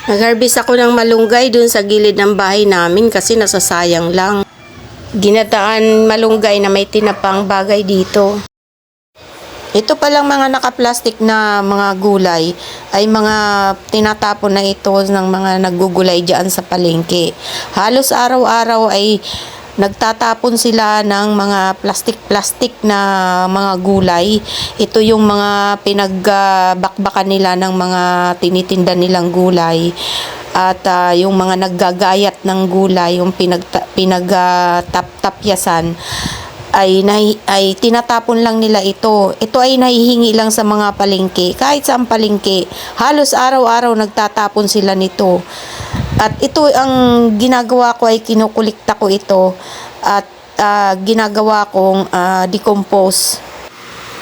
Nag-harvest ako ng malunggay dun sa gilid ng bahay namin kasi nasasayang lang. Ginataan malunggay na may tinapang bagay dito. Ito palang mga naka-plastic na mga gulay ay mga tinatapon na ito ng mga naggugulay dyan sa palengke. Halos araw-araw ay nagtatapon sila ng mga plastic-plastic na mga gulay. Ito yung mga pinagbakbakan nila ng mga tinitinda nilang gulay. At yung mga naggagayat ng gulay, yung pinagtapyasan, ay tinatapon lang nila ito. Ito ay nahihingi lang sa mga palengke. Kahit sa palengke, halos araw-araw nagtatapon sila nito. At ito ang ginagawa ko ay kinukulikta ko ito at ginagawa kong decompose.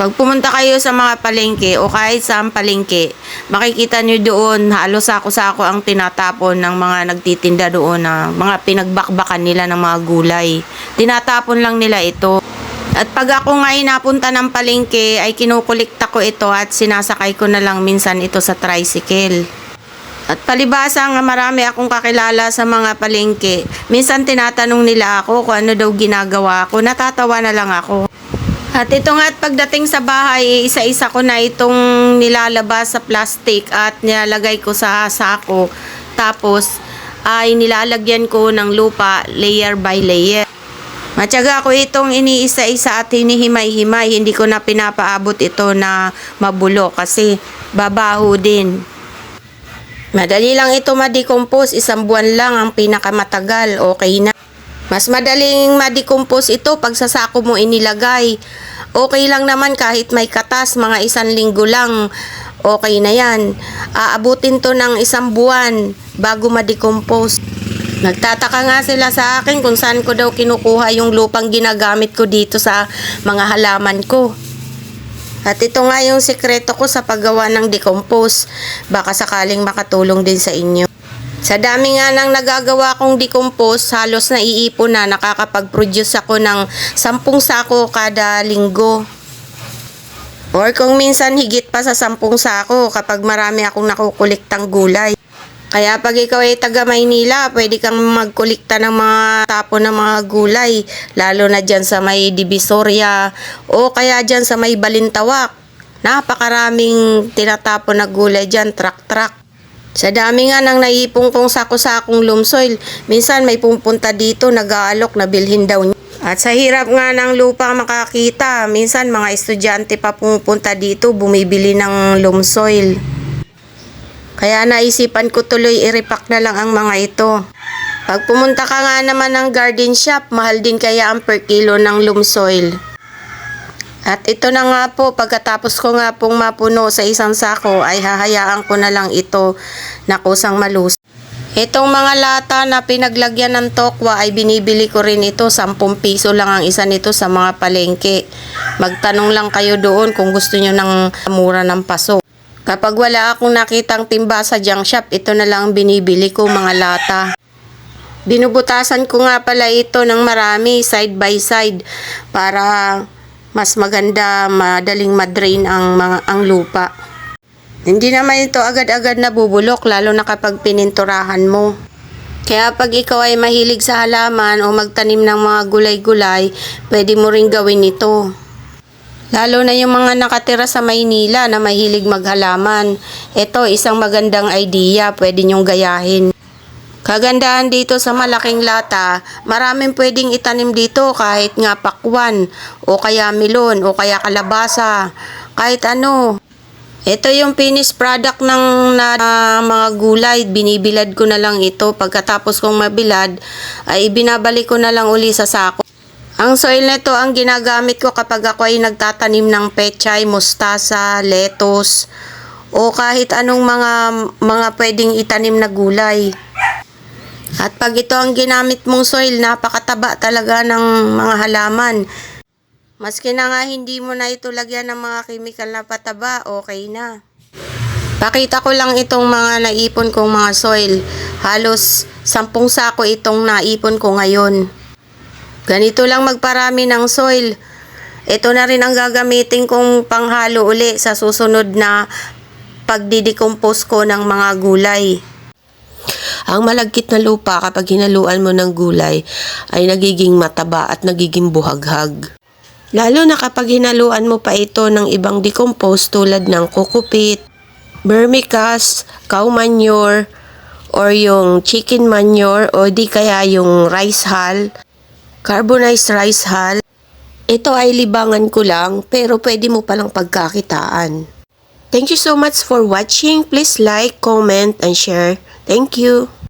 Pag pumunta kayo sa mga palengke o kahit sa palengke, makikita nyo doon halos sako-sako ang tinatapon ng mga nagtitinda doon na mga pinagbakbakan nila ng mga gulay. Tinatapon lang nila ito. At pag ako ngayon napunta ng palengke ay kinukulikta ko ito at sinasakay ko na lang minsan ito sa tricycle. At palibasa nga marami akong kakilala sa mga palengke. Minsan tinatanong nila ako kung ano daw ginagawa ko. Natatawa na lang ako. At ito nga at pagdating sa bahay, isa-isa ko na itong nilalabas sa plastic at nilalagay ko sa sako. Tapos ay nilalagyan ko ng lupa layer by layer. Matyaga ko itong iniisa-isa at hinihimay-himay. Hindi ko na pinapaabot ito na mabulo kasi babaho din. Madali lang ito ma-decompose. 1 buwan lang ang pinakamatagal. Okay na. Mas madaling ma-decompose ito pag sa sako mo inilagay. Okay lang naman kahit may katas, mga 1 linggo lang. Okay na yan. Aabutin to ng 1 buwan bago ma-decompose. Nagtataka nga sila sa akin kung saan ko daw kinukuha yung lupang ginagamit ko dito sa mga halaman ko. At ito nga yung sikreto ko sa paggawa ng decompose. Baka sakaling makatulong din sa inyo. Sa dami nga nang nagagawa kong decompose, halos naiipon na nakakapag-produce ako ng 10 sako kada linggo. Or kung minsan higit pa sa 10 sako kapag marami akong nakukuliktang gulay. Kaya pag ikaw ay taga Maynila, pwede kang magkulikta ng mga tapon ng mga gulay. Lalo na dyan sa may Divisoria o kaya dyan sa may Balintawak. Napakaraming tinatapon na gulay dyan, truck-truck. Sa dami nga nang naipong kong sako-sakong lumsoil, minsan may pupunta dito nag-aalok na bilhin daw niya. At sa hirap nga ng lupa makakita, minsan mga estudyante pa pupunta dito bumibili ng lumsoil. Kaya naisipan ko tuloy i-repack na lang ang mga ito. Pag pumunta ka nga naman ng garden shop, mahal din kaya ang per kilo ng lumsoil. At ito na nga po, pagkatapos ko nga pong mapuno sa 1 sako, ay hahayaan ko na lang ito na kusang malus. Itong mga lata na pinaglagyan ng tokwa ay binibili ko rin ito, 10 piso lang ang isa nito sa mga palengke. Magtanong lang kayo doon kung gusto nyo ng mura ng paso. Kapag wala akong nakitang timba sa junk shop, ito na lang binibili ko mga lata. Binubutasan ko nga pala ito ng marami, side by side, para mas maganda, madaling madrain ang lupa. Hindi naman ito agad-agad nabubulok, lalo na kapag pininturahan mo. Kaya pag ikaw ay mahilig sa halaman o magtanim ng mga gulay-gulay, pwede mo ring gawin ito. Lalo na yung mga nakatira sa Maynila na mahilig maghalaman. Ito, isang magandang idea, pwede nyong gayahin. Kagandahan dito sa malaking lata, maraming pwedeng itanim dito kahit nga pakwan, o kaya melon, o kaya kalabasa, kahit ano. Ito yung finished product ng mga gulay, binibilad ko na lang ito. Pagkatapos kong mabilad, ay binabalik ko na lang uli sa sako. Ang soil nito ang ginagamit ko kapag ako ay nagtatanim ng pechay, mustasa, lettuce, o kahit anong mga pwedeng itanim na gulay. At pag ito ang ginamit mong soil, napakataba talaga ng mga halaman. Maski na nga hindi mo na ito lagyan ng mga chemical na pataba, okay na. Pakita ko lang itong mga naipon kong mga soil. Halos 10 sako itong naipon ko ngayon. Ganito lang magparami ng soil. Ito na rin ang gagamitin kong panghalo uli sa susunod na pagdidecompose ko ng mga gulay. Ang malagkit na lupa kapag hinaluan mo ng gulay ay nagiging mataba at nagiging buhaghag. Lalo na kapag hinaluan mo pa ito ng ibang decomposed tulad ng kukupit, vermicast, cow manure, or yung chicken manure o di kaya yung rice hull, carbonized rice hull. Ito ay libangan ko lang pero pwede mo palang pagkakitaan. Thank you so much for watching. Please like, comment, and share. Thank you.